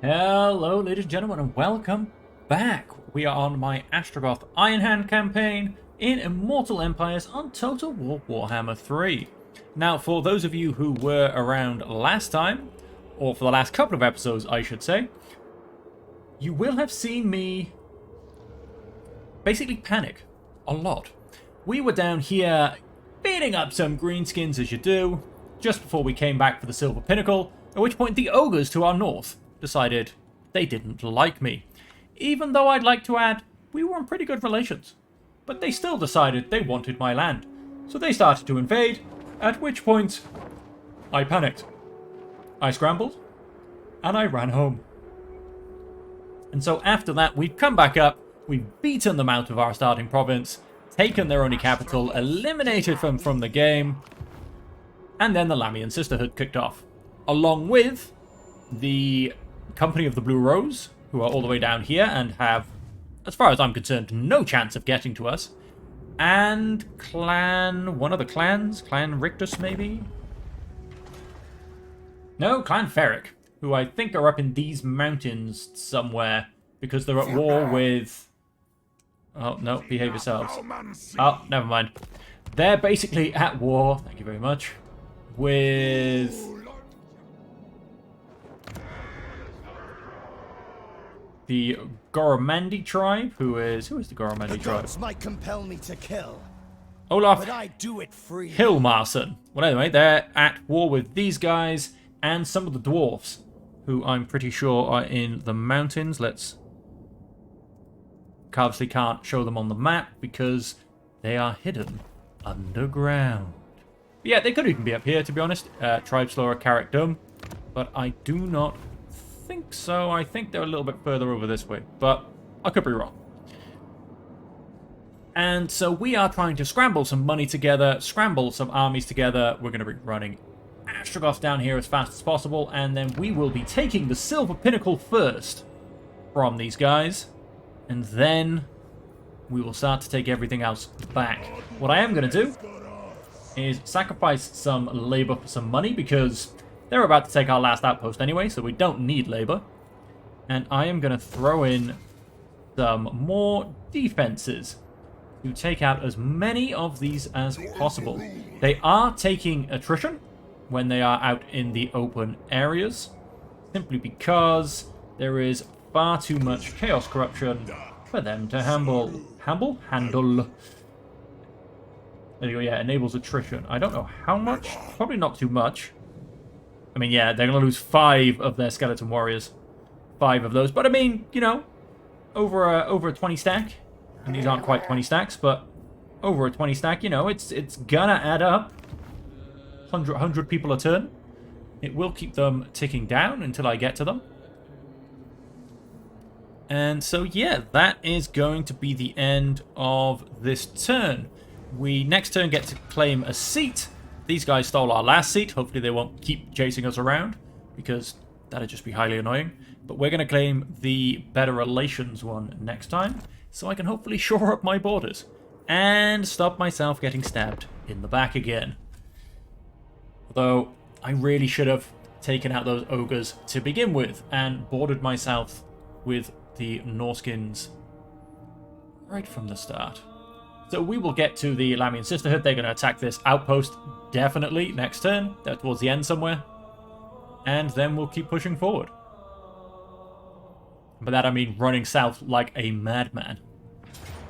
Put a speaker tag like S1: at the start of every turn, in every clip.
S1: Hello, ladies and gentlemen, and welcome back. We are on my Astragoth Ironhand campaign in Immortal Empires on Total War Warhammer 3. Now, for those of you who were around last time, or for the last couple of episodes, I should say, you will have seen me basically panic a lot. We were down here beating up some greenskins, as you do, just before we came back for the Silver Pinnacle, at which point the ogres to our north decided they didn't like me. Even though I'd like to add, we were in pretty good relations. But they still decided they wanted my land. So they started to invade, at which point I panicked. I scrambled, and I ran home. And so after that, we've come back up, we've beaten them out of our starting province, taken their only capital, eliminated them from the game, and then the Lamian Sisterhood kicked off. Along with the Company of the Blue Rose, who are all the way down here and have, as far as I'm concerned, no chance of getting to us. And one of the clans, Clan Rictus maybe? No, Clan Ferric, who I think are up in these mountains somewhere, because they're at war with... Oh, no, behave yourselves. Oh, never mind. They're basically at war, thank you very much, with the Goromandi tribe, who is the Goromandi tribe?
S2: Might compel me to kill,
S1: Olaf
S2: but I do it free.
S1: Hilmarson. Well, anyway, they're at war with these guys and some of the dwarfs, who I'm pretty sure are in the mountains. Let's obviously can't show them on the map because they are hidden underground. But yeah, they could even be up here, to be honest. Tribeslawer Carrick Dome, but I do not think so. I think they're a little bit further over this way, but I could be wrong. And so we are trying to scramble some money together, scramble some armies together. We're going to be running Astragoth down here as fast as possible, and then we will be taking the Silver Pinnacle first from these guys, and then we will start to take everything else back. What I am going to do is sacrifice some labor for some money, because they're about to take our last outpost anyway, so we don't need labor. And I am going to throw in some more defenses to take out as many of these as possible. They are taking attrition when they are out in the open areas, simply because there is far too much chaos corruption for them to handle. There you go, yeah, enables attrition. I don't know how much, probably not too much. I mean, yeah, they're going to lose 5 of their skeleton warriors. 5 of those. But I mean, you know, over a 20 stack. And these aren't quite 20 stacks, but over a 20 stack, you know, it's going to add up. 100 people a turn. It will keep them ticking down until I get to them. And so, yeah, that is going to be the end of this turn. We next turn get to claim a seat. These guys stole our last seat. Hopefully they won't keep chasing us around, because that'd just be highly annoying. But we're going to claim the Better Relations one next time, so I can hopefully shore up my borders and stop myself getting stabbed in the back again. Although, I really should have taken out those ogres to begin with and bordered myself with the Norskins right from the start. So we will get to the Lamian Sisterhood. They're going to attack this outpost definitely next turn. They're towards the end somewhere. And then we'll keep pushing forward. By that I mean running south like a madman.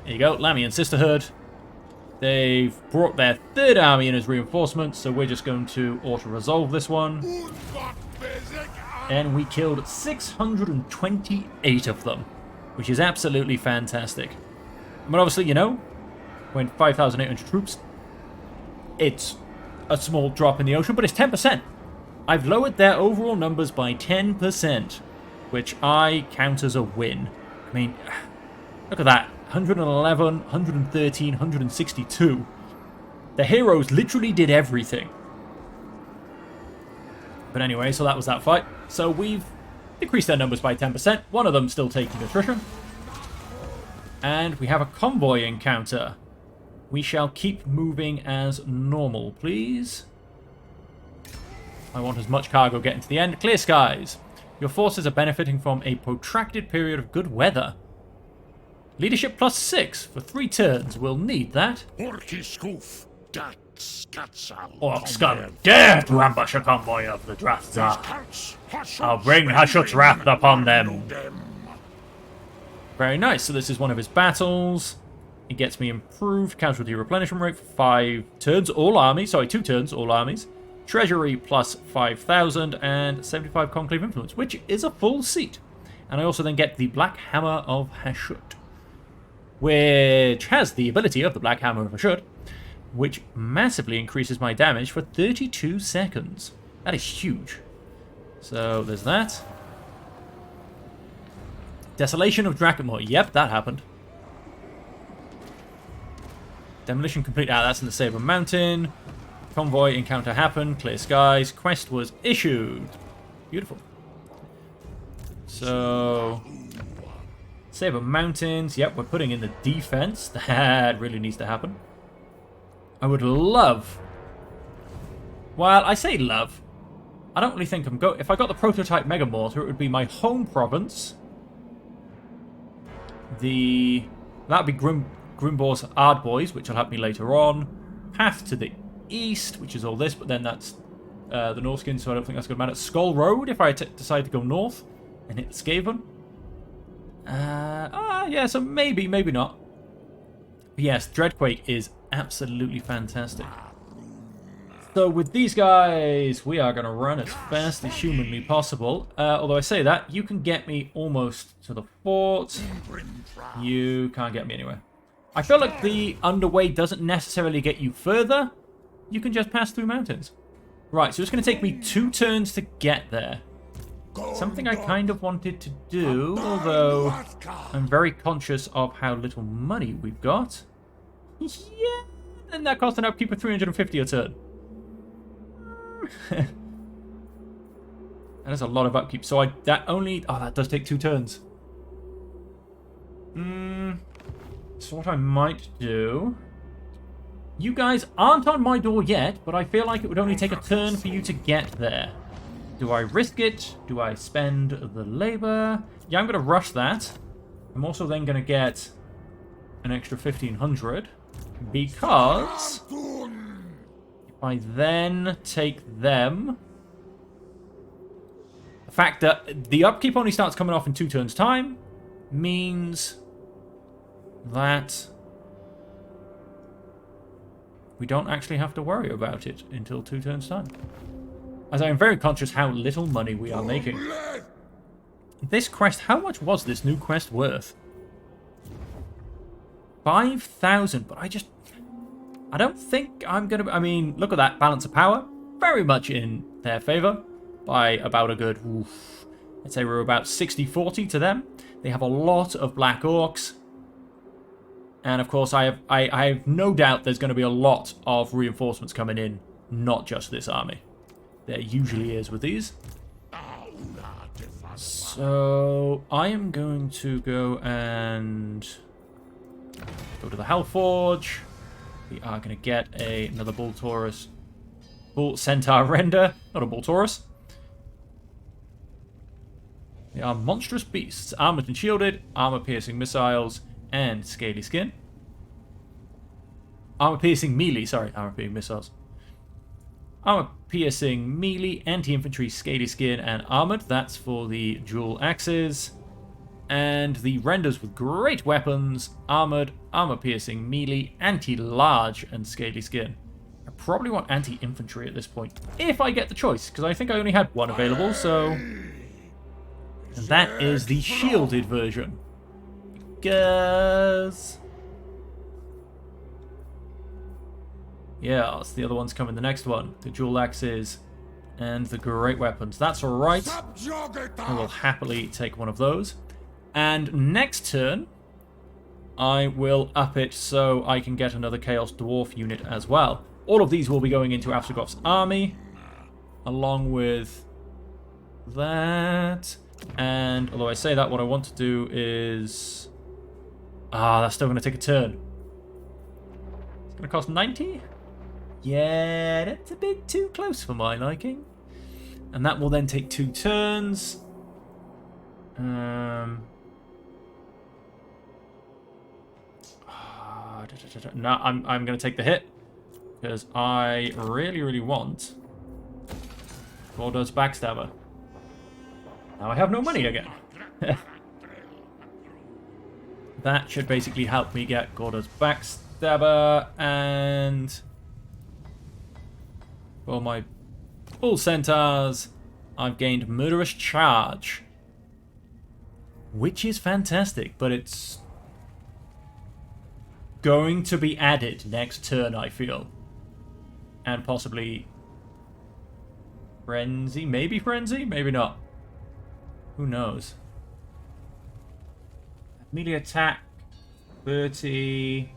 S1: There you go, Lamian Sisterhood. They've brought their 3rd army in as reinforcements, so we're just going to auto-resolve this one. And we killed 628 of them, which is absolutely fantastic. But obviously, you know, when 5,800 troops, it's a small drop in the ocean, but it's 10%. I've lowered their overall numbers by 10%, which I count as a win. I mean, look at that. 111, 113, 162. The heroes literally did everything. But anyway, so that was that fight. So we've decreased their numbers by 10%. One of them still taking attrition. And we have a convoy encounter. We shall keep moving as normal, please. I want as much cargo getting to the end. Clear skies. Your forces are benefiting from a protracted period of good weather. Leadership +6 for 3 turns. We'll need that. Orcs can't dare to ambush a convoy of the Dwarfs. I'll bring Hashut's wrath upon them. Very nice. So this is one of his battles. It gets me improved casualty replenishment rate for 5 turns, all armies. Sorry, 2 turns, all armies. Treasury plus 5,000 and 75 conclave influence, which is a full seat. And I also then get the Black Hammer of Hashut, which has the ability of the Black Hammer of Hashut, which massively increases my damage for 32 seconds. That is huge. So there's that. Desolation of Drakkenmoor. Yep, that happened. Demolition complete. Ah, that's in the Saber Mountain. Convoy encounter happened. Clear skies. Quest was issued. Beautiful. So, Saber Mountains. Yep, we're putting in the defense. That really needs to happen. I would love... Well, I say love. I don't really think I'm going... If I got the prototype Mega Mortar, it would be my home province. That'd be Grimbor's Ardboys, which will help me later on. Path to the east, which is all this, but then that's the Northskin, so I don't think that's going to matter. Skull Road, if I decide to go north and hit Skaven. Yeah, so maybe not. But yes, Dreadquake is absolutely fantastic. So with these guys, we are going to run as fast as humanly possible. Although I say that, you can get me almost to the fort. You can't get me anywhere. I feel like the underway doesn't necessarily get you further. You can just pass through mountains. Right, so it's going to take me 2 turns to get there. Something I kind of wanted to do, although I'm very conscious of how little money we've got. Yeah, and that costs an upkeep of 350 a turn. That is a lot of upkeep. So that does take 2 turns. So what I might do... You guys aren't on my door yet, but I feel like it would only take a turn for you to get there. Do I risk it? Do I spend the labor? Yeah, I'm going to rush that. I'm also then going to get an extra 1,500 because if I then take them, the fact that the upkeep only starts coming off in 2 turns' time means that we don't actually have to worry about it until 2 turns' time. As I am very conscious how little money we are making. This quest, how much was this new quest worth? 5,000, but I don't think I'm going to... I mean, look at that balance of power. Very much in their favor by about a good... I'd say we're about 60-40 to them. They have a lot of Black Orcs. And of course, I have no doubt there's going to be a lot of reinforcements coming in, not just this army. There usually is with these. So I am going to go and go to the Hellforge. We are going to get another Bull Centaur render, not a Bull Taurus. They are monstrous beasts, armored and shielded, armor-piercing missiles, and scaly skin. Armor-piercing melee, sorry, armor-piercing missiles. Armor-piercing melee, anti-infantry, scaly skin, and armored. That's for the dual axes. And the renders with great weapons, armored, armor-piercing melee, anti-large, and scaly skin. I probably want anti-infantry at this point, if I get the choice, because I think I only had one available, so... And that is the shielded version. Because... Yes, the other ones come in the next one. The dual axes and the great weapons. That's alright. I will happily take one of those. And next turn, I will up it so I can get another Chaos Dwarf unit as well. All of these will be going into Astragoth's army, along with that. And although I say that, what I want to do is... that's still going to take a turn. It's going to cost 90? Yeah, that's a bit too close for my liking. And that will then take 2 turns. No, I'm going to take the hit. Because I really, really want Gordon's Backstabber. Now I have no money again. That should basically help me get Gordon's Backstabber, and for my Bull Centaurs, I've gained Murderous Charge, which is fantastic, but it's going to be added next turn, I feel. And possibly Frenzy? Maybe Frenzy? Maybe not. Who knows? Melee attack, 30.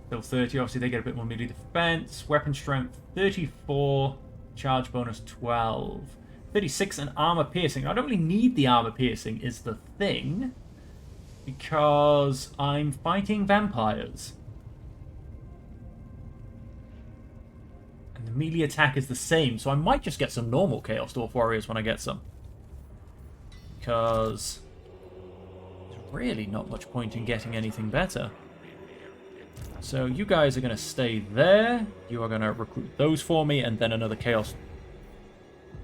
S1: Still 30. Obviously, they get a bit more melee defense. Weapon strength, 34. Charge bonus, 12. 36 and armor piercing. I don't really need the armor piercing, is the thing. Because I'm fighting vampires. And the melee attack is the same, so I might just get some normal Chaos Dwarf Warriors when I get some. Because there's really not much point in getting anything better. So you guys are going to stay there. You are going to recruit those for me, and then another Chaos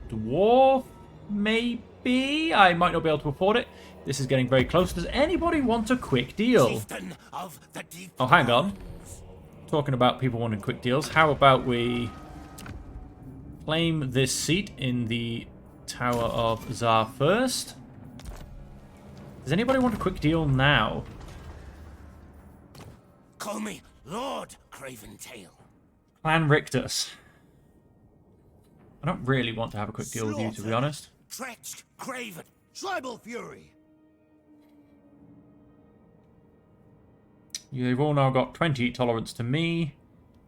S1: Dwarf, maybe? I might not be able to afford it. This is getting very close. Does anybody want a quick deal? Oh, hang on. Talking about people wanting quick deals, how about we claim this seat in the Tower of Zar first? Does anybody want a quick deal now?
S2: Call me Lord Craventail.
S1: Clan Rictus. I don't really want to have a quick deal with you, to be honest.
S2: Treacherous, craven, tribal fury.
S1: You've all now got 20 tolerance to me,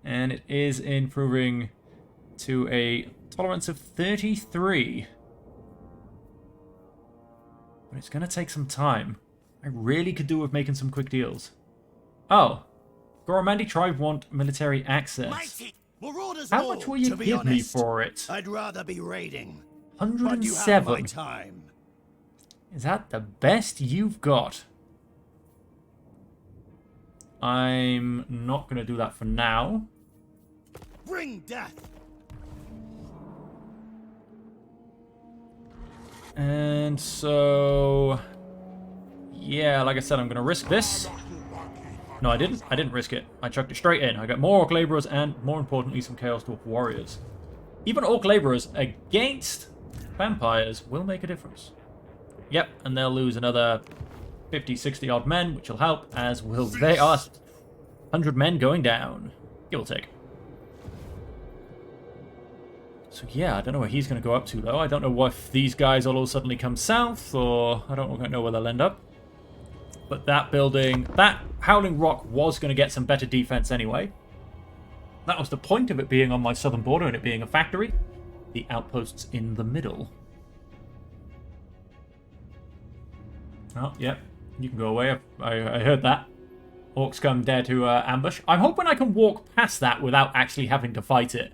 S1: and it is improving to a tolerance of 33. But it's going to take some time. I really could do with making some quick deals. Oh, Goromandi tribe want military access.
S2: Mighty.
S1: How much will you give me for it?
S2: I'd rather be raiding.
S1: 107.
S2: But you have my time.
S1: Is that the best you've got? I'm not going to do that for now.
S2: Bring death.
S1: And so, yeah, like I said, I'm going to risk this. No, I didn't. I didn't risk it. I chucked it straight in. I got more Orc Laborers and, more importantly, some Chaos Dwarf Warriors. Even Orc Laborers against vampires will make a difference. Yep, and they'll lose another 50, 60 odd men, which will help, as will they are 100 men going down. Give or take. So yeah, I don't know where he's going to go up to, though. I don't know if these guys will all suddenly come south, or I don't know where they'll end up. But that building, that Howling Rock was going to get some better defense anyway. That was the point of it being on my southern border and it being a factory. The outposts in the middle. Oh, yep. You can go away. I heard that. Orcs come there to ambush. I'm hoping I can walk past that without actually having to fight it.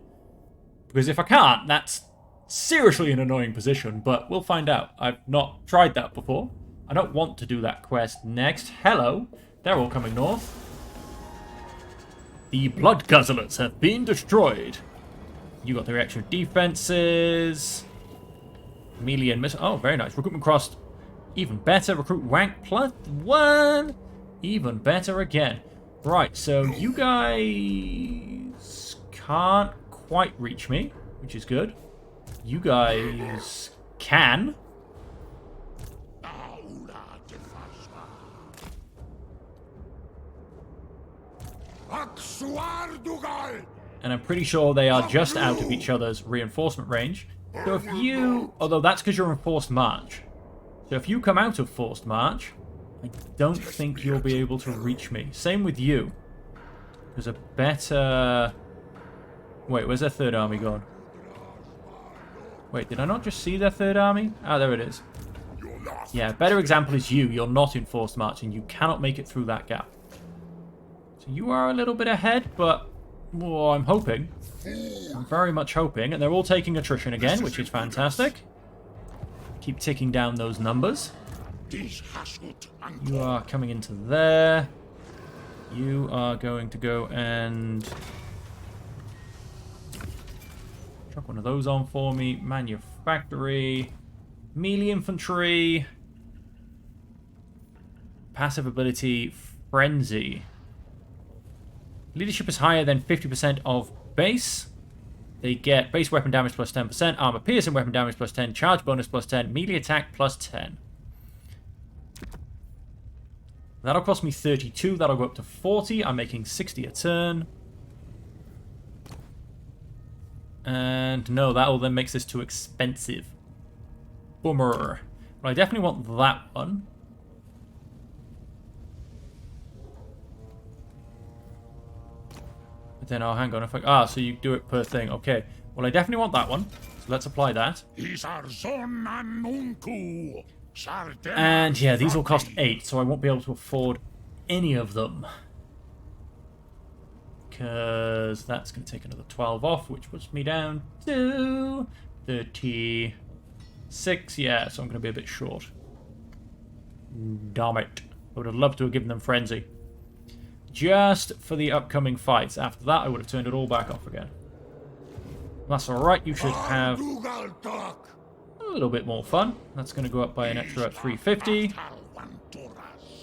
S1: Because if I can't, that's seriously an annoying position, but we'll find out. I've not tried that before. I don't want to do that quest next. Hello. They're all coming north. The Blood Guzzlers have been destroyed. You got their extra defenses. Melee and missile. Oh, very nice. Recruitment cost even better. Recruit rank +1. Even better again. Right, so you guys can't quite reach me, which is good. You guys can. And I'm pretty sure they are just out of each other's reinforcement range. So if you... Although that's because you're in forced march. So if you come out of forced march, I don't think you'll be able to reach me. Same with you. There's a better... Wait, where's their third army gone? Wait, did I not just see their third army? Ah, there it is. Yeah, better example is you. You're not in forced march and you cannot make it through that gap. So you are a little bit ahead, but well, I'm hoping. I'm very much hoping. And they're all taking attrition again, which is fantastic. Keep ticking down those numbers.
S3: These Hashut
S1: You are coming into there. You are going to go and chuck one of those on for me. Manufactory. Melee infantry. Passive ability, Frenzy. Leadership is higher than 50% of base. They get base weapon damage plus 10%, armor piercing weapon damage plus 10, charge bonus plus 10, melee attack plus 10. That'll cost me 32. That'll go up to 40. I'm making 60 a turn. And no, that will then makes this too expensive. Boomer. But I definitely want that one. But then, oh, hang on. If I, so you do it per thing. Okay. Well, I definitely want that one. So let's apply that. And yeah, these will cost 8, so I won't be able to afford any of them. Because that's going to take another 12 off, which puts me down to 36. Yeah, so I'm going to be a bit short. Damn it. I would have loved to have given them Frenzy. Just for the upcoming fights. After that, I would have turned it all back off again. That's alright, you should have a little bit more fun. That's going to go up by an extra 350.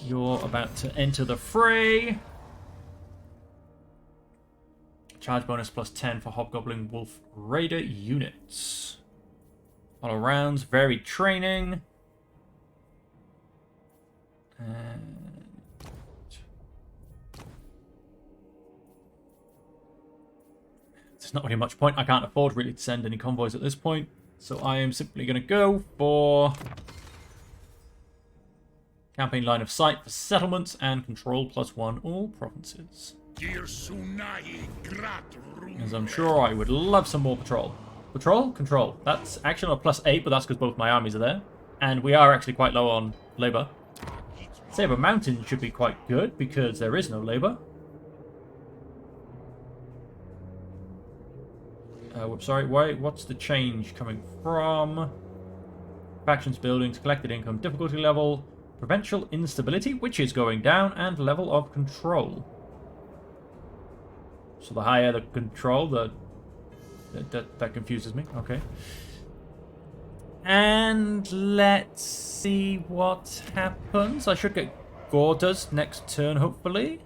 S1: You're about to enter the fray. Charge bonus plus 10 for Hobgoblin Wolf Raider units. All rounds, varied training. And there's not really much point. I can't afford really to send any convoys at this point. So I am simply going to go for campaign line of sight for settlements and control +1 all provinces. As I'm sure I would love some more patrol. Patrol? Control. That's actually a +8, but that's because both my armies are there. And we are actually quite low on labour. Saber Mountain should be quite good because there is no labour. Whoops, sorry, what's the change coming from? Factions, buildings, collected income, difficulty level, provincial instability, which is going down, and level of control. So the higher the control, that confuses me. Okay. And let's see what happens. I should get Gordas next turn, hopefully.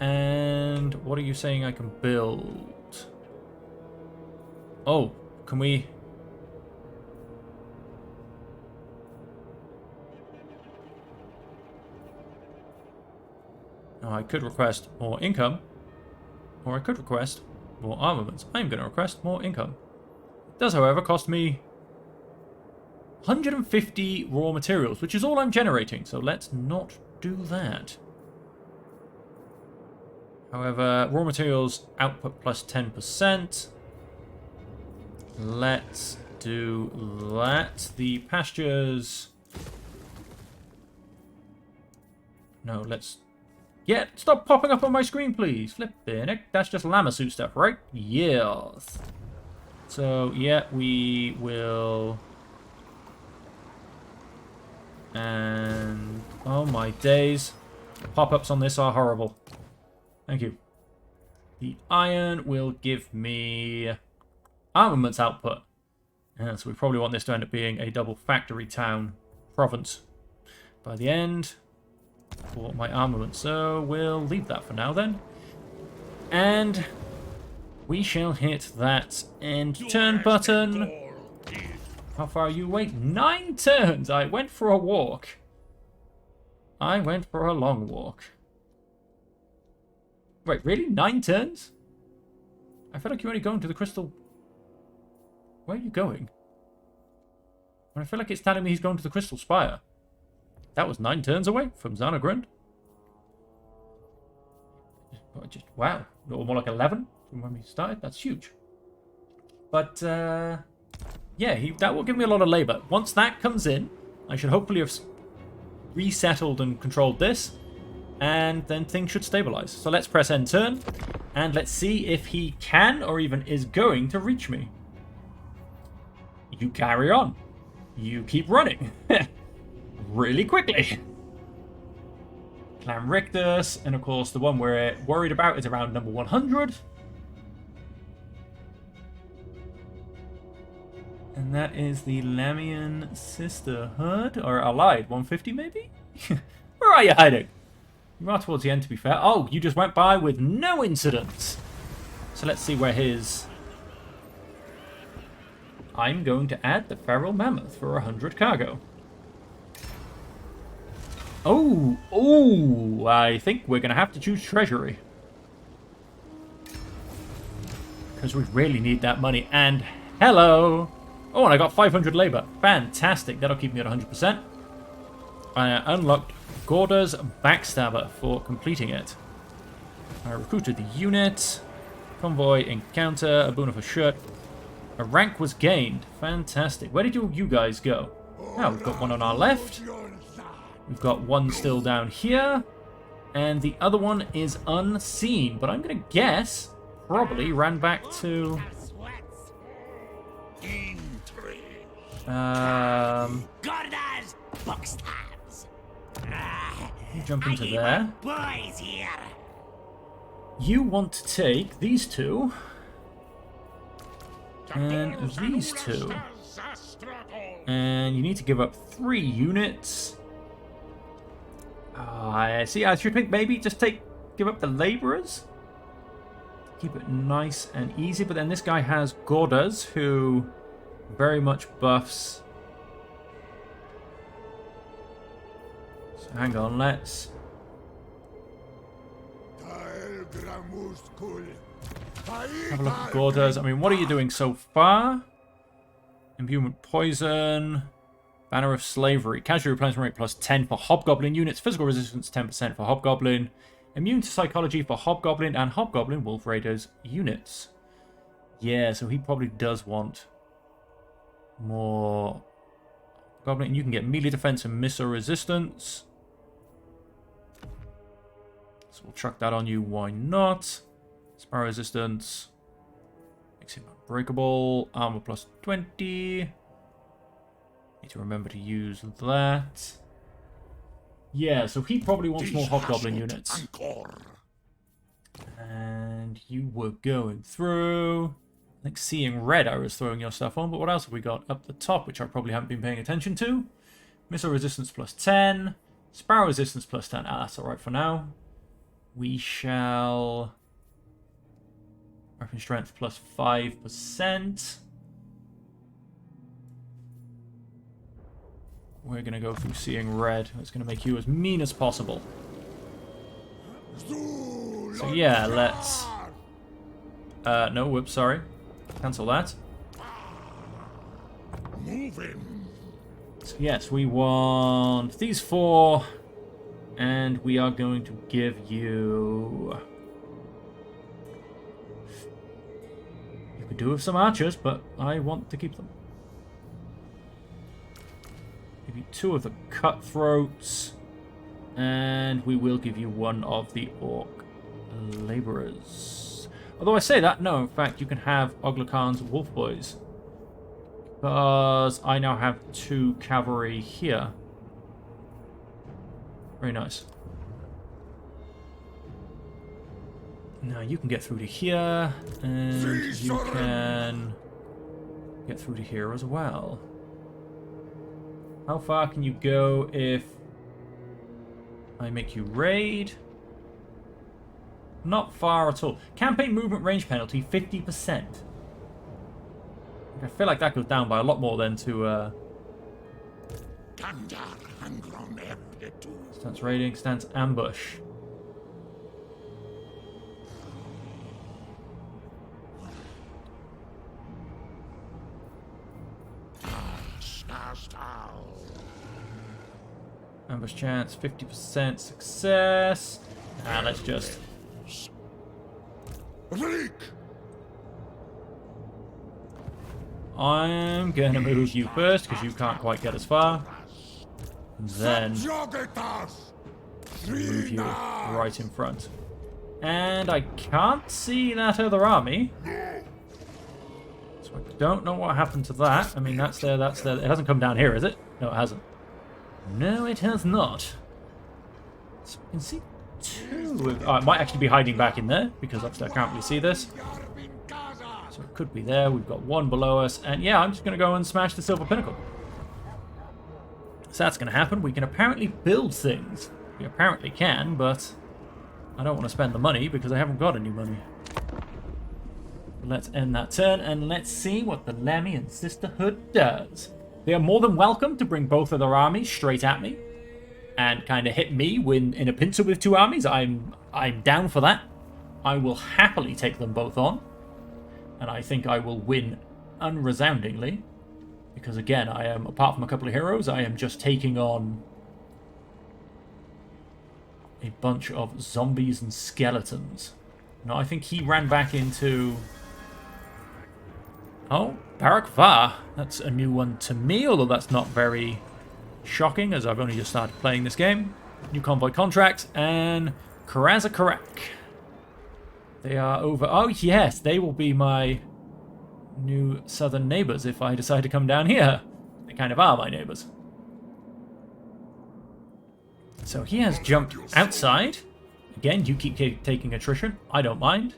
S1: And what are you saying I can build? Oh, can we... Oh, I could request more income. Or I could request more armaments. I'm going to request more income. It does, however, cost me 150 raw materials, which is all I'm generating, so let's not do that. However, raw materials output plus 10%. Let's do that. The pastures... No, let's... Yeah, stop popping up on my screen, please. Flippin' heck. That's just Lamassu stuff, right? Yes. So, yeah, we will... And... Oh my days. The pop-ups on this are horrible. Thank you. The iron will give me... armaments output. Yeah, so we probably want this to end up being a double factory town province by the end for my armament. So we'll leave that for now then. And we shall hit that end turn button. How far are you away? 9 turns! I went for a walk. I went for a long walk. Wait, really? 9 turns? I feel like you're only going to the crystal... Where are you going? I feel like it's telling me he's going to the Crystal Spire. That was 9 turns away from Xanagrund. Wow. Or more like 11 from when we started. That's huge. But, yeah, that will give me a lot of labour. Once that comes in, I should hopefully have resettled and controlled this. And then things should stabilise. So let's press end turn. And let's see if he can or even is going to reach me. You carry on. you keep running. Really quickly. Clan Rictus, and of course the one we're worried about is around number 100. And that is the Lamian Sisterhood, or Allied 150 maybe? Where are you hiding? You are towards the end, to be fair. Oh, you just went by with no incidents. So let's see where his... I'm going to add the Feral Mammoth for 100 cargo. Oh, I think we're going to have to choose Treasury. Because we really need that money. And hello! Oh, and I got 500 labor. Fantastic. That'll keep me at 100%. I unlocked Gorda's Backstabber for completing it. I recruited the unit. Convoy encounter. A boon of Hashut. A rank was gained. Fantastic. Where did you guys go? Now, we've got one on our left. We've got one still down here. And the other one is unseen. But I'm going to guess probably ran back to...
S4: Gorda's Boxstabs.
S1: You jump into there.
S4: Boys here.
S1: You want to take these two. And these two. And you need to give up 3 units. I see. I should think maybe just give up the laborers. Keep it nice and easy. But then this guy has Gordas, who very much buffs. So hang on, let's have a look at Gordas. I mean, what are you doing so far? Imbuement Poison, Banner of Slavery, Casual Replenishment Rate plus 10 for Hobgoblin units, Physical Resistance 10% for Hobgoblin, Immune to Psychology for Hobgoblin and Hobgoblin Wolf Raiders units. Yeah, so he probably does want more Goblin. You can get melee defense and missile resistance. So we'll chuck that on you. Why not? Sparrow resistance. Makes him unbreakable. Armor plus 20. Need to remember to use that. Yeah, so he probably wants more Hobgoblin units. And you were going through... I think seeing red I was throwing your stuff on, but what else have we got up the top, which I probably haven't been paying attention to? Missile resistance plus 10. Sparrow resistance plus 10. Ah, that's alright for now. We shall... Weapon strength plus 5%. We're going to go through seeing red. It's going to make you as mean as possible. So yeah, let's... no, whoops, sorry. Cancel that.
S3: Move him.
S1: So yes, we want these 4, and we are going to give you... You could do with some archers, but I want to keep them. Give you 2 of the cutthroats, and we will give you 1 of the orc laborers. Although I say that, no, in fact, you can have Ogla Khan's Wolf Boys. Because I now have 2 cavalry here. Very nice. Now you can get through to here, and you can get through to here as well. How far can you go if I make you raid? Not far at all. Campaign movement range penalty, 50%. I feel like that goes down by a lot more than to... Stance raiding, stance ambush. Ambush chance, 50% success. Ah, let's just... I'm gonna move you first because you can't quite get as far. And then move you right in front. And I can't see that other army. So I don't know what happened to that. I mean, that's there, that's there. It hasn't come down here, is it? No, it hasn't. No, it has not. So we can see two. Oh, it might actually be hiding back in there, because obviously I can't really see this. So it could be there. We've got one below us. And yeah, I'm just going to go and smash the Silver Pinnacle. So that's going to happen. We can apparently build things. We apparently can, but I don't want to spend the money because I haven't got any money. Let's end that turn and let's see what the Lemmian Sisterhood does. They are more than welcome to bring both of their armies straight at me and kind of hit me when in a pincer with two armies. I'm down for that. I will happily take them both on, and I think I will win unresoundingly because again, I am, apart from a couple of heroes, I am just taking on a bunch of zombies and skeletons. No, I think he ran back into... Oh, Barak Var. That's a new one to me, although that's not very shocking, as I've only just started playing this game. New convoy contract, and Karazakarak. They are over... Oh, yes, they will be my new southern neighbors if I decide to come down here. They kind of are my neighbors. So he has jumped outside. Again, you keep taking attrition. I don't mind.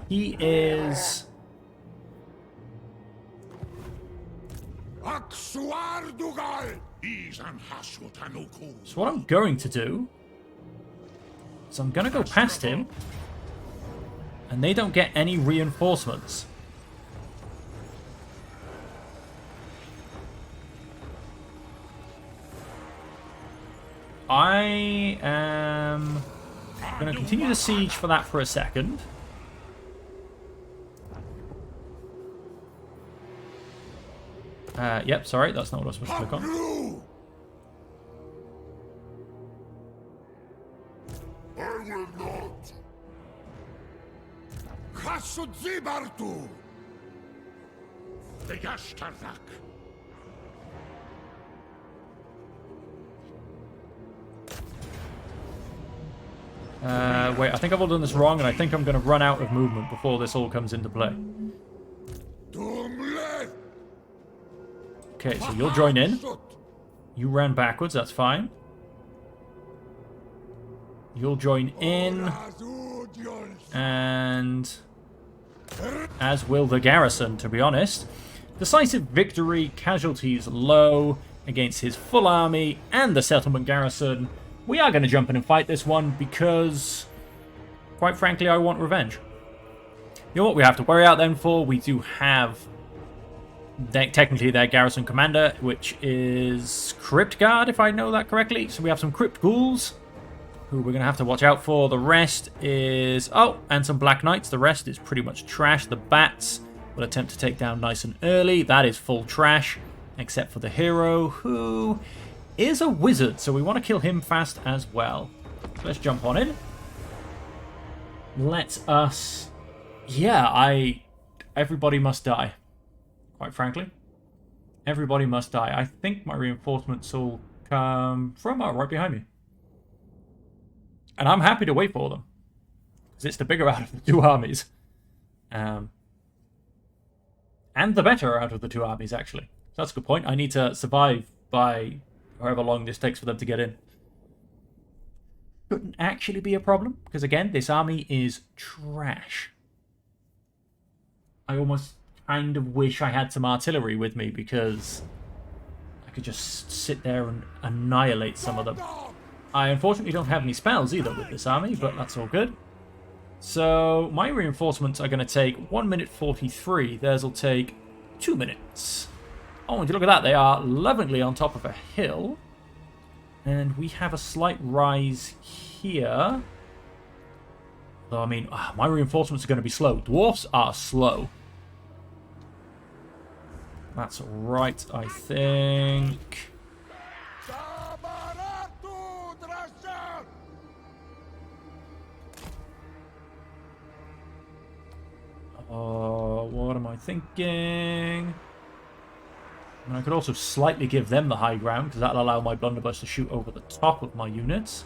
S1: He is... So what I'm going to do is I'm going to go past him, and they don't get any reinforcements. I am going to continue the siege for that for a second. Yep, sorry, that's not what I was supposed to click on.
S3: I will not. Hashut Zibartu. The Yashtarak.
S1: Wait, I think I've all done this wrong, and I think I'm going to run out of movement before this all comes into play. Okay, so you'll join in. You ran backwards, that's fine. You'll join in. And... as will the garrison, to be honest. Decisive victory, casualties low against his full army and the settlement garrison. We are going to jump in and fight this one because, quite frankly, I want revenge. You know what we have to worry out then for? We do have technically their garrison commander, which is Crypt Guard, if I know that correctly. So we have some Crypt Ghouls, who we're going to have to watch out for. The rest is... oh, and some Black Knights. The rest is pretty much trash. The Bats will attempt to take down nice and early. That is full trash, except for the hero, who is a wizard. So we want to kill him fast as well. So let's jump on in. Let us... yeah, everybody must die. Quite frankly. Everybody must die. I think my reinforcements will come from right behind me. And I'm happy to wait for them. Because it's the bigger out of the two armies. And the better out of the two armies, actually. So that's a good point. I need to survive by however long this takes for them to get in. Couldn't actually be a problem. Because again, this army is trash. I almost kind of wish I had some artillery with me because I could just sit there and annihilate some of them. I unfortunately don't have any spells either with this army, but that's all good. So my reinforcements are going to take 1 minute 43. Theirs will take 2 minutes. Oh, and you look at that. They are lovingly on top of a hill. And we have a slight rise here. Though, I mean, my reinforcements are going to be slow. Dwarfs are slow. That's right, I think. What am I thinking? And I could also slightly give them the high ground, because that'll allow my blunderbuss to shoot over the top of my units.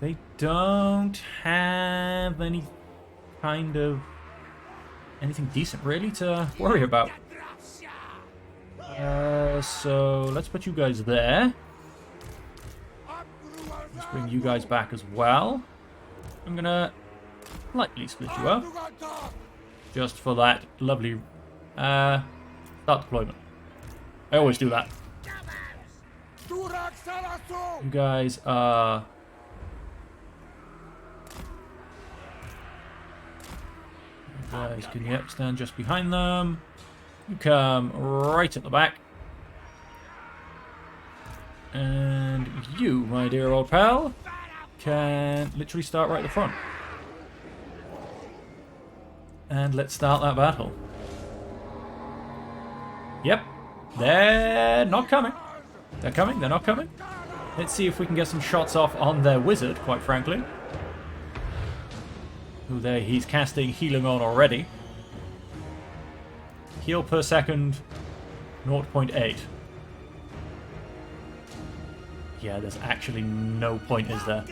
S1: They don't have any kind of anything decent really to worry about. So let's put you guys there. Let's bring you guys back as well. I'm gonna lightly split you up just for that lovely start deployment. I always do that. You guys are can stand just behind them. You come right at the back. And you, my dear old pal, can literally start right at the front. And let's start that battle. Yep. They're not coming. They're coming, they're not coming. Let's see if we can get some shots off on their wizard, quite frankly. Who there he's casting healing on already. Heal per second, 0.8. Yeah, there's actually no point, is there?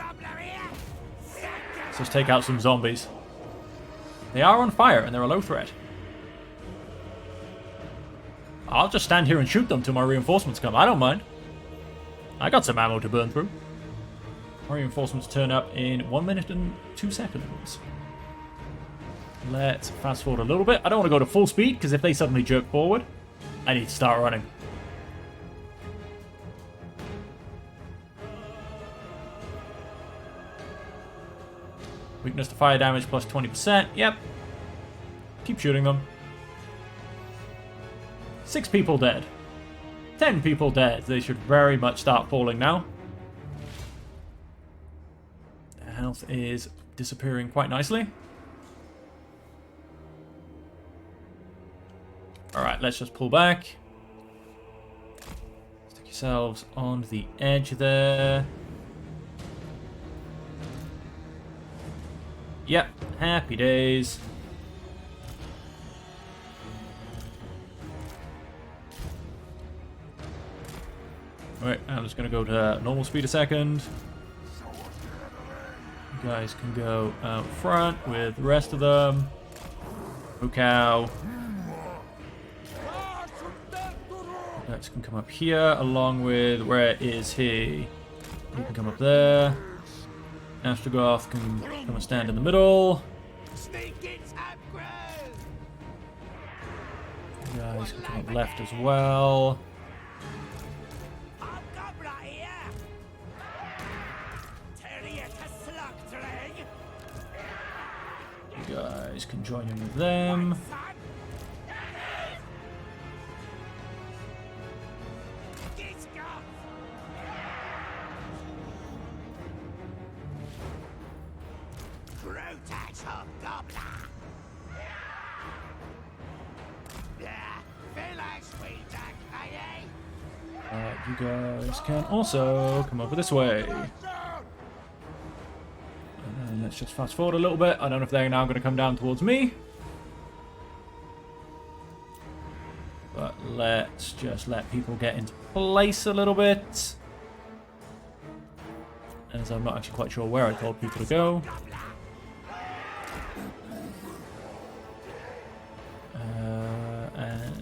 S1: Let's just take out some zombies. They are on fire and they're a low threat. I'll just stand here and shoot them till my reinforcements come. I don't mind. I got some ammo to burn through. My reinforcements turn up in 1 minute and 2 seconds. Let's fast forward a little bit. I don't want to go to full speed because if they suddenly jerk forward, I need to start running. Weakness to fire damage plus 20%. Yep. Keep shooting them. 6 people dead. 10 people dead. They should very much start falling now. Their health is disappearing quite nicely. Alright, let's just pull back. Stick yourselves on the edge there. Yep, happy days. Alright, I'm just going to go to normal speed a second. You guys can go out front with the rest of them. Oh cow. You guys can come up here along with, where is he? You can come up there. Astragoth can come and stand in the middle. You guys can come up left as well. You guys can join in with them. You guys can also come over this way. And let's just fast forward a little bit. I don't know if they're now going to come down towards me. But let's just let people get into place a little bit. As I'm not actually quite sure where I told people to go. And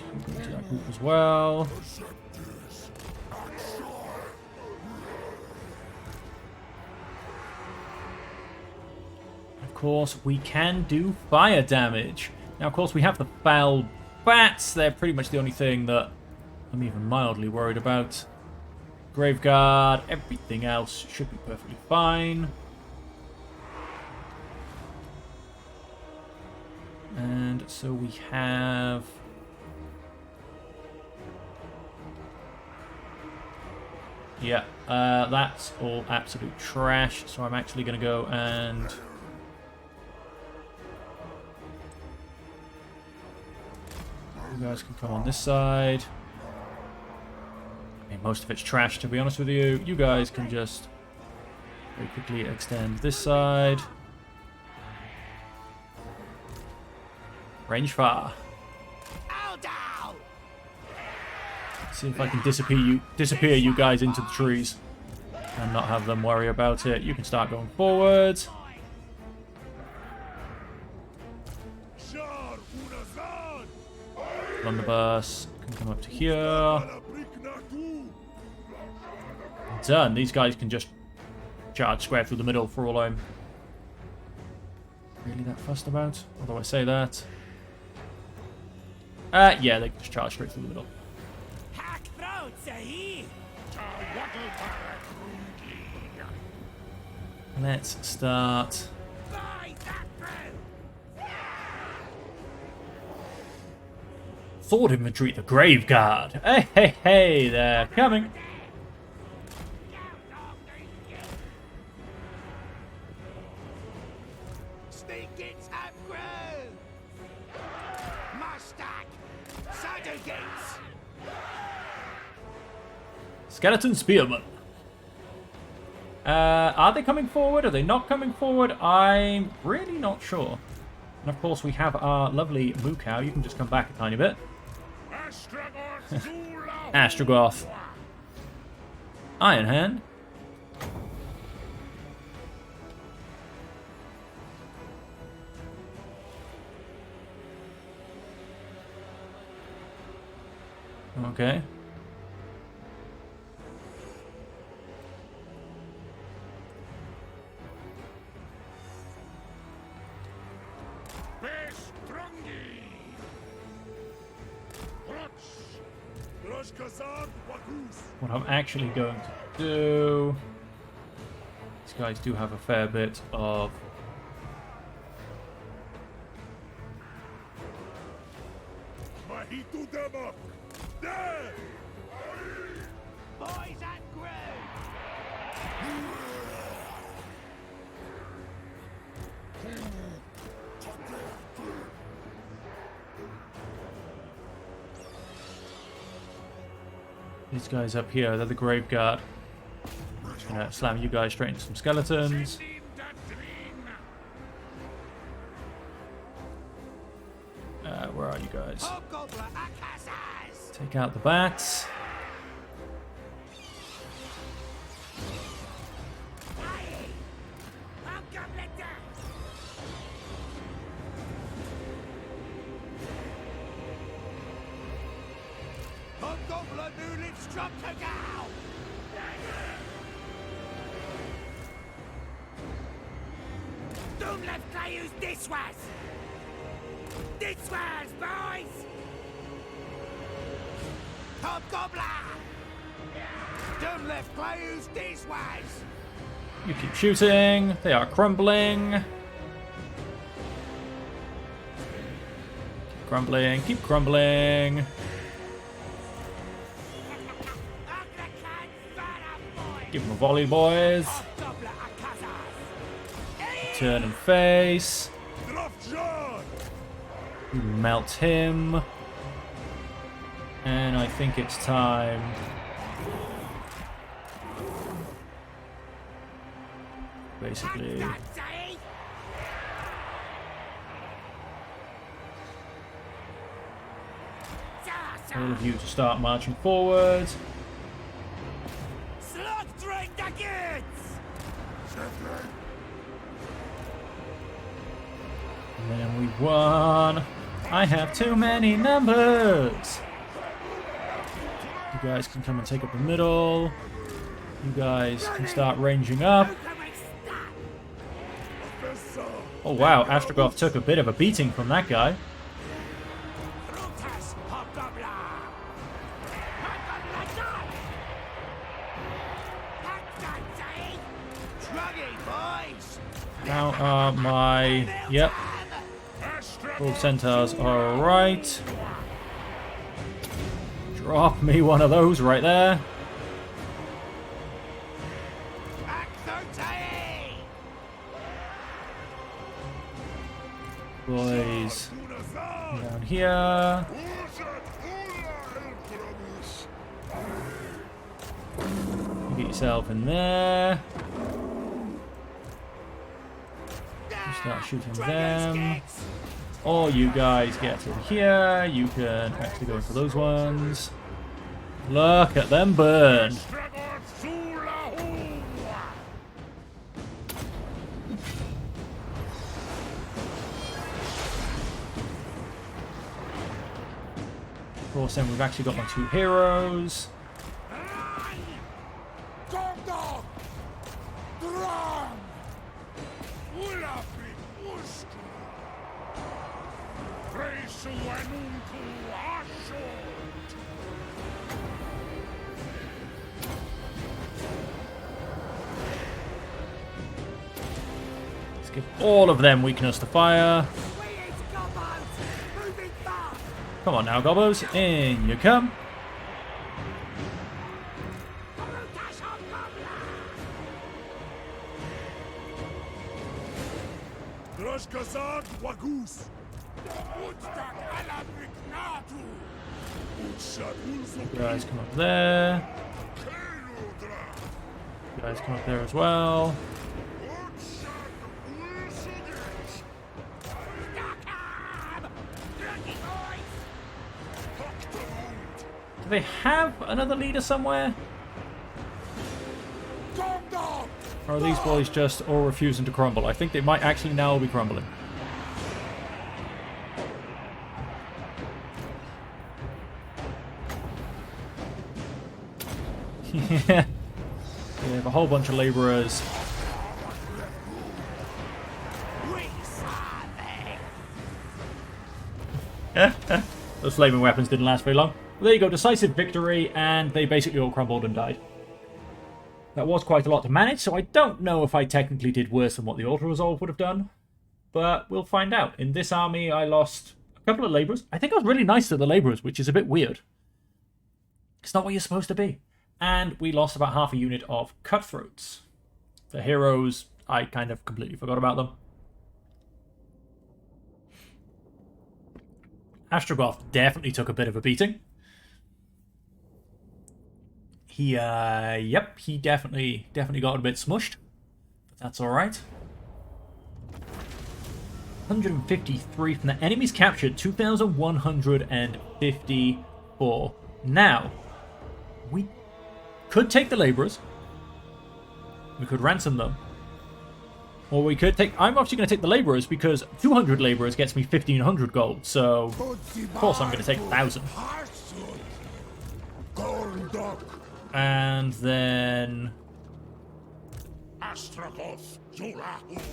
S1: you go to that group as well. Of course, we can do fire damage. Now, of course, we have the foul bats. They're pretty much the only thing that I'm even mildly worried about. Graveguard, everything else should be perfectly fine. And so we have... Yeah, that's all absolute trash. So I'm actually going to go and... You guys can come on this side. I mean, most of it's trash, to be honest with you. You guys can just very quickly extend this side. Range fire. See if I can disappear you guys into the trees. and not have them worry about it. You can start going forward. Blunderbuss can come up to here. Done. These guys can just charge square through the middle for all I'm really that fussed about. Although I say that. Yeah, they can just charge straight through the middle. Let's start. Thought infantry, the grave guard. Hey, hey, hey, they're coming. Skeleton spearmen. Are they coming forward? Are they not coming forward? I'm really not sure. And of course we have our lovely moo cow. You can just come back a tiny bit. Astragoth. Ironhand. Okay. What I'm actually going to do... These guys do have a fair bit of... These guys up here, they're the grave guard. Just gonna slam you guys straight into some skeletons. Where are you guys? Take out the bats.
S4: Don't let Clayus this was! This was, boys! Hobgoblin! Don't let Clayus this was!
S1: You keep shooting. They are crumbling. Keep crumbling. Keep crumbling. Give them a volley, boys. Turn and face. You melt him. And I think it's time. Basically. All of you to start marching forward. And then we won. I have too many numbers. You guys can come and take up the middle. You guys can start ranging up. Oh wow, Astragoth took a bit of a beating from that guy. How are my... Yep. All centaurs are alright. Drop me one of those right there. Boys. Down here. You get yourself in there. Start shooting them. Or you guys get in here. You can actually go for those ones. Look at them burn. Of course, then we've actually got my 2 heroes. Let's give all of them weakness to fire. Come on now, Gobbos. In you come. You guys come up there. You guys come up there as well. Do they have another leader somewhere? Or are these boys just all refusing to crumble? I think they might actually now be crumbling. Yeah. We have a whole bunch of laborers. Those flaming weapons didn't last very long. Well, there you go, decisive victory, and they basically all crumbled and died. That was quite a lot to manage, so I don't know if I technically did worse than what the auto-resolve would have done. But we'll find out. In this army, I lost a couple of laborers. I think I was really nice to the laborers, which is a bit weird. It's not what you're supposed to be. And we lost about half a unit of cutthroats. The heroes, I kind of completely forgot about them. Astragoth definitely took a bit of a beating. He definitely got a bit smushed. But that's alright. 153 from the enemies captured, 2,154. Now, we could take the laborers. We could ransom them. Or we could take... I'm obviously going to take the laborers because 200 laborers gets me 1,500 gold. So, of course, I'm going to take 1,000. And then...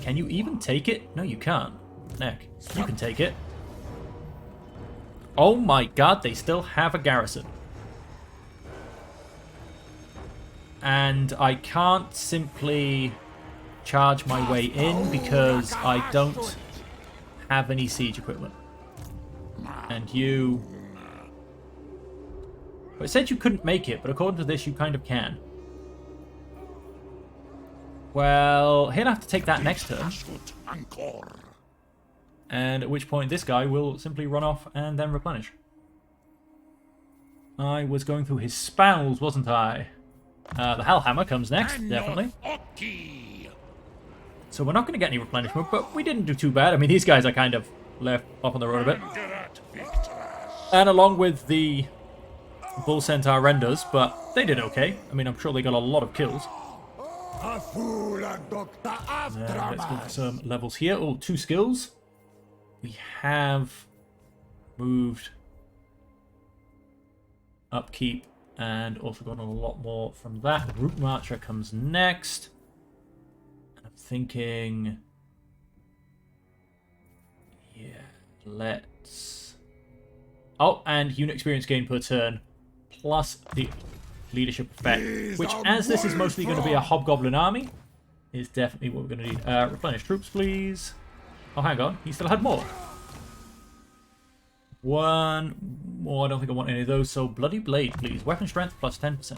S1: Can you even take it? No, you can't. Neck. You can take it. Oh my god, they still have a garrison. And I can't simply charge my way in because I don't have any siege equipment. And you... Well, it said you couldn't make it, but according to this, you kind of can. Well, he'll have to take that next turn. And at which point this guy will simply run off and then replenish. I was going through his spells, wasn't I? The Hellhammer comes next, definitely. So we're not going to get any replenishment, but we didn't do too bad. I mean, these guys are kind of left off on the road a bit. And along with the Bull Centaur Renders, but they did okay. I mean, I'm sure they got a lot of kills. Let's go for some levels here. Oh, 2 skills. We have moved upkeep and also got a lot more from that. Root Marcher comes next. I'm thinking... Yeah, let's... Oh, and unit experience gain per turn, plus the leadership effect, which, as this is mostly going to be a hobgoblin army, is definitely what we're going to need. Replenish troops, please. Oh, hang on. He still had more. 1 more. I don't think I want any of those. So, Bloody Blade, please. Weapon strength plus 10%. So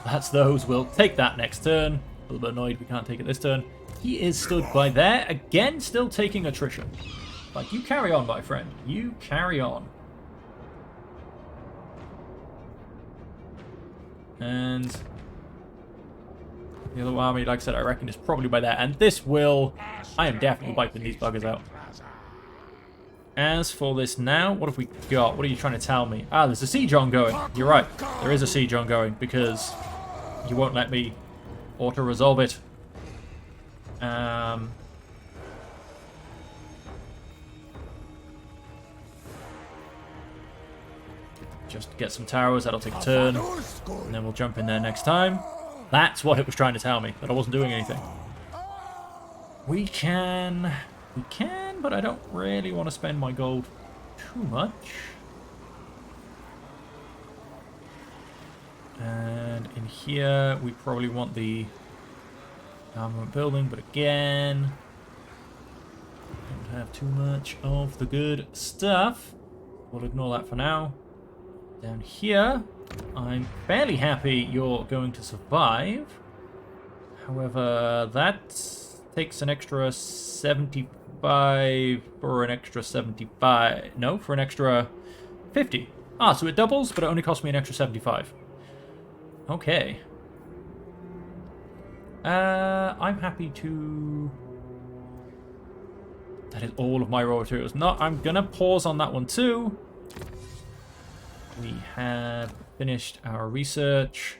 S1: that's those. We'll take that next turn. A little bit annoyed we can't take it this turn. He is stood by there. Again, still taking attrition. Like, you carry on, my friend. You carry on. And the other army, like I said, I reckon is probably by there. And this will... I am definitely wiping these buggers out. As for this now, what have we got? What are you trying to tell me? Ah, there's a siege ongoing. You're right. There is a siege ongoing because you won't let me auto-resolve it. just get some towers. That'll take a turn. And then we'll jump in there next time. That's what it was trying to tell me, that I wasn't doing anything. We can, but I don't really want to spend my gold too much. And in here, we probably want the armament building, but again, don't have too much of the good stuff. We'll ignore that for now. Down here, I'm fairly happy you're going to survive. However, that takes an extra 75 for an extra 75. No, for an extra 50. Ah, so it doubles, but it only costs me an extra 75. Okay. I'm happy to... That is all of my raw materials. No, I'm going to pause on that one too. We have finished our research.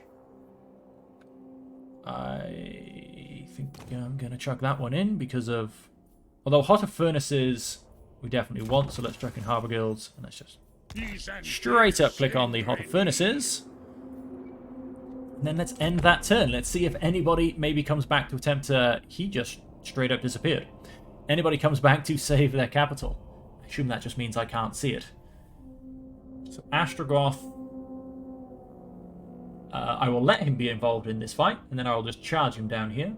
S1: I think I'm going to chuck that one in because of... Although hotter furnaces we definitely want, so let's chuck in Harbour Guilds. And let's just straight up click on the hotter furnaces. And then let's end that turn. Let's see if anybody maybe comes back to attempt to... He just straight up disappeared. Anybody comes back to save their capital. I assume that just means I can't see it. So Astragoth, I will let him be involved in this fight, and then I will just charge him down here.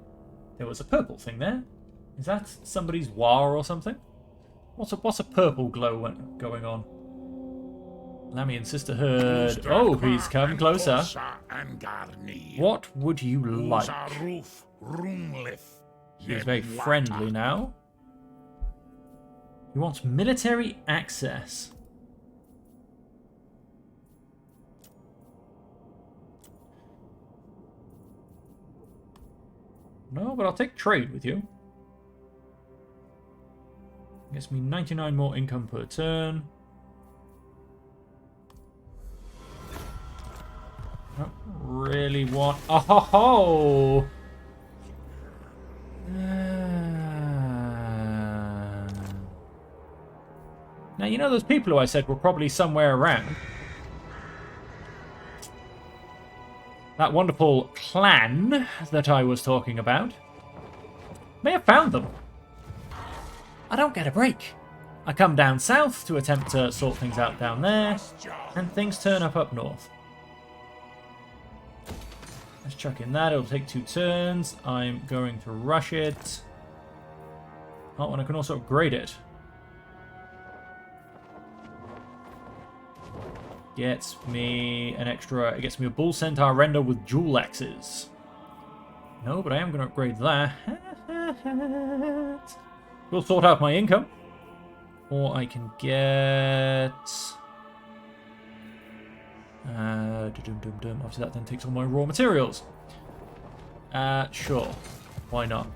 S1: There was a purple thing there. Is that somebody's war or something? What's a purple glow going on? Lammy and Sisterhood. Oh, please come closer. What would you like? He's very friendly now. He wants military access. No, but I'll take trade with you. Gets me 99 more income per turn. Don't really want... Oh ho ho! Now, you know those people who I said were probably somewhere around? That wonderful clan that I was talking about may have found them. I don't get a break. I come down south to attempt to sort things out down there, and things turn up north. Let's chuck in that. It'll take 2 turns. I'm going to rush it. Oh, and I can also upgrade it. Gets me an extra... It gets me a Bull Centaur Render with dual axes. No, but I am going to upgrade that. We'll sort out my income. Or I can get... Obviously that then takes all my raw materials. Sure. Why not?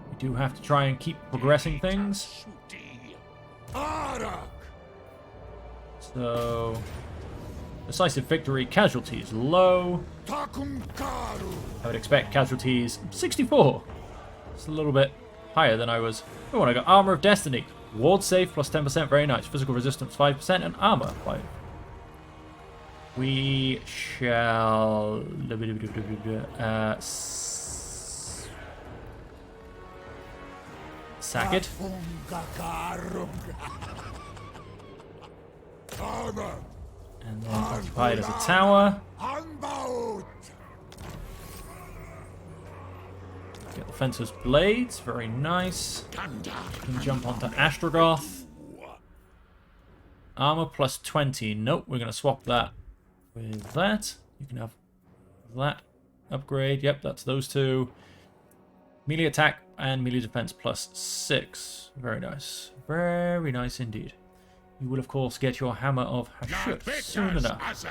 S1: We do have to try and keep progressing things. So... Decisive victory, casualties low. I would expect casualties 64. It's a little bit higher than I was... Oh, and I got Armor of Destiny. Ward safe plus 10%, very nice. Physical resistance 5% and armor 5%. We shall... sack it. And then occupy it as a tower. Get the Fencer's Blades, very nice. You can jump onto Astragoth. Armor plus 20. Nope, we're going to swap that with that. You can have that upgrade. Yep, that's those two. Melee attack and melee defense plus 6. Very nice. Very nice indeed. You will, of course, get your Hammer of Hashut soon enough.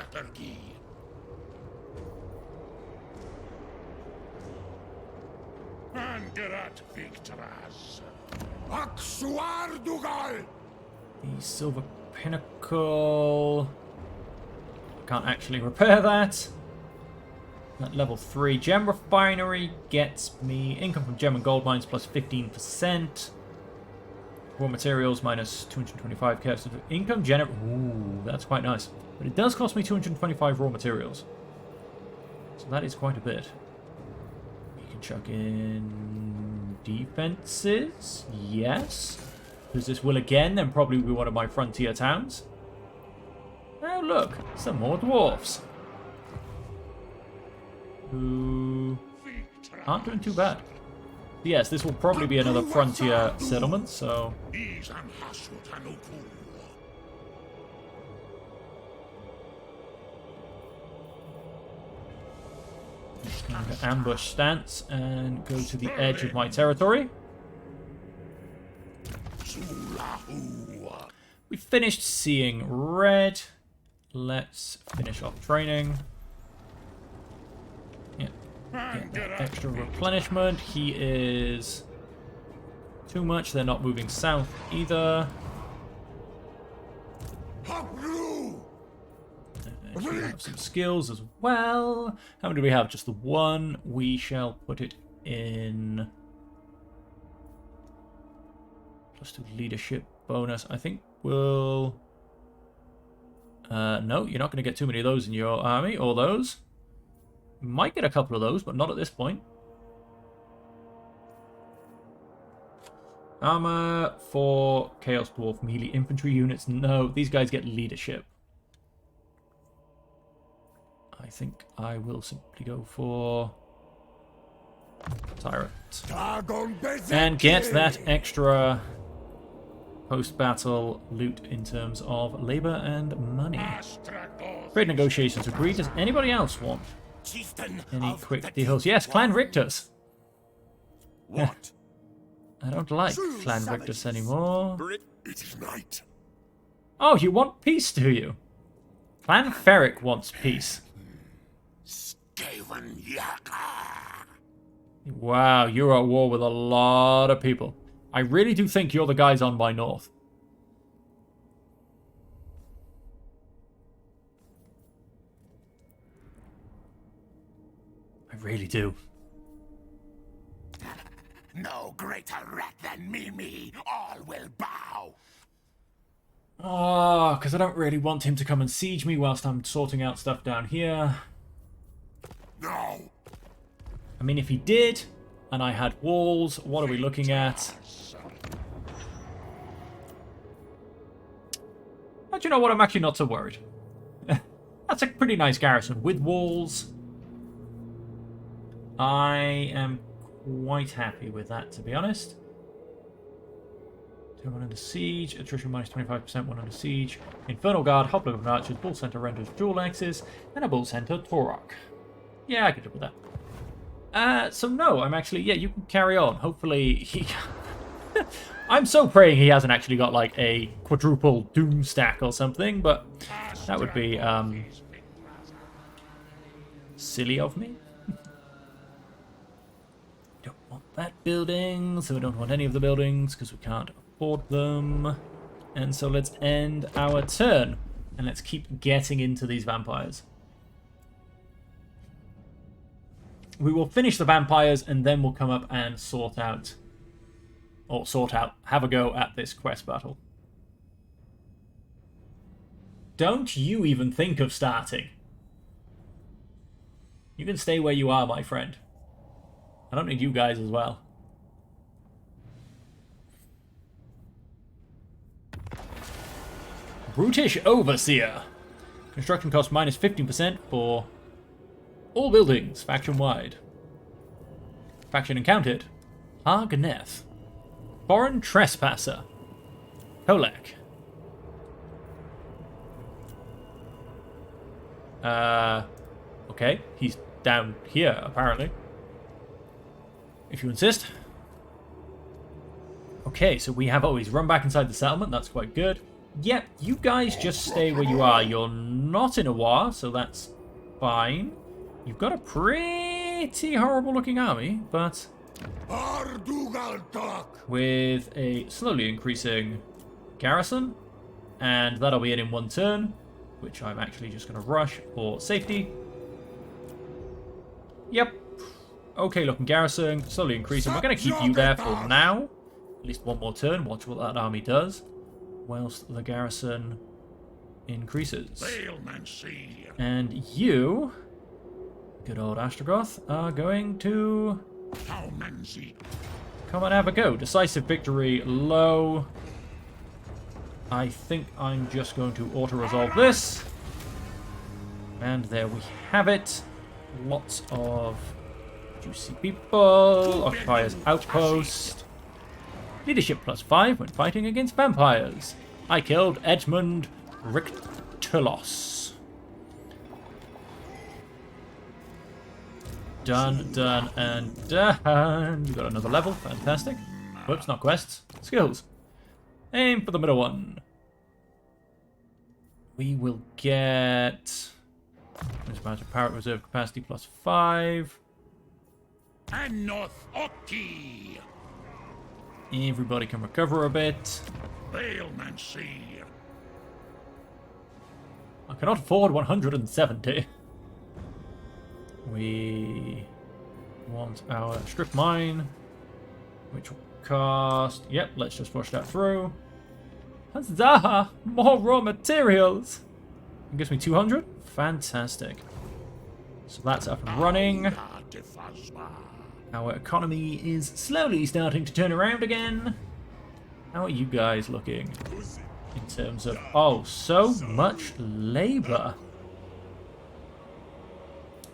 S1: The Silver Pinnacle... I can't actually repair that. At level 3, Gem Refinery gets me income from gem and gold mines plus 15%. Raw materials minus 225k of income. Ooh, that's quite nice. But it does cost me 225 raw materials. So that is quite a bit. You can chuck in defenses. Yes. Because this will again then probably be one of my frontier towns. Oh look, some more dwarfs. Who aren't doing too bad. Yes, this will probably be another frontier settlement, so... ambush stance and go to the edge of my territory. We finished seeing red. Let's finish off training. Yeah. Get that extra replenishment. He is too much. They're not moving south either. We have some skills as well. How many do we have? Just the one. We shall put it in +2 leadership bonus. I think we'll... no, you're not going to get too many of those in your army, or those. You might get a couple of those, but not at this point. Armor for Chaos Dwarf melee infantry units. No, these guys get leadership. I think I will simply go for Tyrant. And get that extra post-battle loot in terms of labor and money. Trade negotiations agreed. Does anybody else want any quick deals? Yes, Clan Rictus.
S2: What?
S1: I don't like Clan Rictus anymore.
S3: It is night.
S1: Oh, you want peace, do you? Clan Ferric wants peace. Wow, you're at war with a lot of people. I really do think you're the guys on my north. I really do.
S3: No greater rat than me, all will bow.
S1: Oh, because I don't really want him to come and siege me whilst I'm sorting out stuff down here.
S3: No.
S1: I mean, if he did, and I had walls, what are we looking at? But you know what? I'm actually not so worried. That's a pretty nice garrison with walls. I am quite happy with that, to be honest. 1 under siege, attrition minus 25%, 1 under siege. Infernal Guard, Hoblock of Archers, Bull Center renders dual axes, and a Bull Center Torok. Yeah, I could do with that. So no, I'm actually, yeah, you can carry on. Hopefully he... I'm so praying he hasn't actually got like a quadruple doom stack or something, but that would be silly of me. Don't want that building, so we don't want any of the buildings because we can't afford them. And so let's end our turn and let's keep getting into these vampires. We will finish the vampires and then we'll come up and have a go at this quest battle. Don't you even think of starting. You can stay where you are, my friend. I don't need you guys as well. Brutish Overseer. Construction cost minus 15% for all buildings, faction-wide. Faction encountered. Hargneth. Foreign Trespasser. Kolek. Okay, he's down here, apparently. If you insist. Okay, so we have always run back inside the settlement. That's quite good. Yep, you guys just stay where you are. You're not in a war, so that's fine. You've got a pretty horrible-looking army, but with a slowly increasing garrison, and that'll be it in one turn, which I'm actually just going to rush for safety. Yep. Okay-looking garrison, slowly increasing. We're going to keep you there for now. At least one more turn. Watch what that army does. Whilst the garrison increases.
S3: Bailmancy.
S1: And you, good old Astragoth, are going to
S3: Cowmancy.
S1: come and have a go. Decisive victory, low. I think I'm just going to auto-resolve this. And there we have it. Lots of juicy people. Occupiers outpost. Leadership +5 when fighting against vampires. I killed Edmund Rictulos. Done, done, and done. We got another level. Fantastic. Whoops, not quests. Skills. Aim for the middle one. We will get... Dispatch Parrot Reserve Capacity +5.
S3: And North Oki.
S1: Everybody can recover a bit.
S3: Bailmancy.
S1: I cannot afford 170. We want our strip mine, which will cost... Yep, let's just push that through. Huzzah! More raw materials! It gives me 200? Fantastic. So that's up and running. Our economy is slowly starting to turn around again. How are you guys looking in terms of... Oh, so much labor.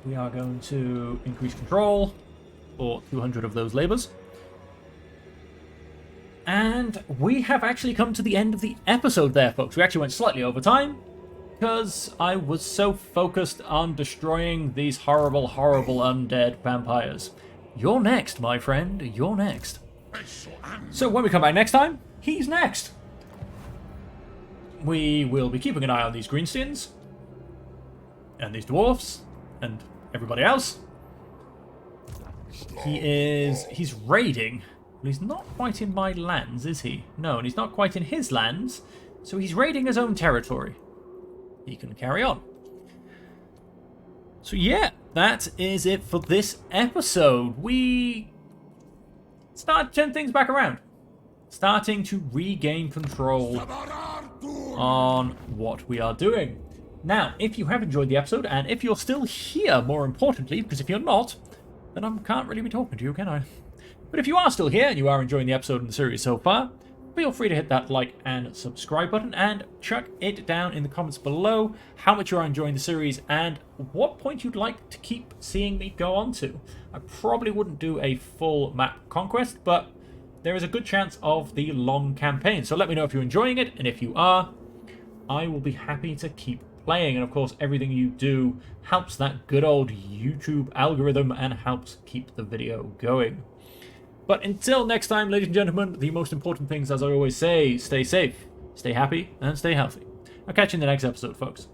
S1: We are going to increase control for 200 of those labors. And we have actually come to the end of the episode there, folks. We actually went slightly over time because I was so focused on destroying these horrible, horrible undead vampires. You're next, my friend. You're next. So when we come back next time, he's next. We will be keeping an eye on these greenskins and these dwarfs and everybody else. He's raiding. Well, he's not quite in my lands, is he? No, and he's not quite in his lands, so he's raiding his own territory. He can carry on. So yeah, that is it for this episode. We start turning things back around. Starting to regain control on what we are doing. Now, if you have enjoyed the episode, and if you're still here, more importantly, because if you're not, then I can't really be talking to you, can I? But if you are still here, and you are enjoying the episode and the series so far, feel free to hit that like and subscribe button, and chuck it down in the comments below how much you are enjoying the series, and what point you'd like to keep seeing me go on to. I probably wouldn't do a full map conquest, but there is a good chance of the long campaign. So let me know if you're enjoying it, and if you are, I will be happy to keep playing. And of course, everything you do helps that good old YouTube algorithm and helps keep the video going. But until next time, ladies and gentlemen, the most important things, as I always say, stay safe, stay happy, and stay healthy. I'll catch you in the next episode, folks.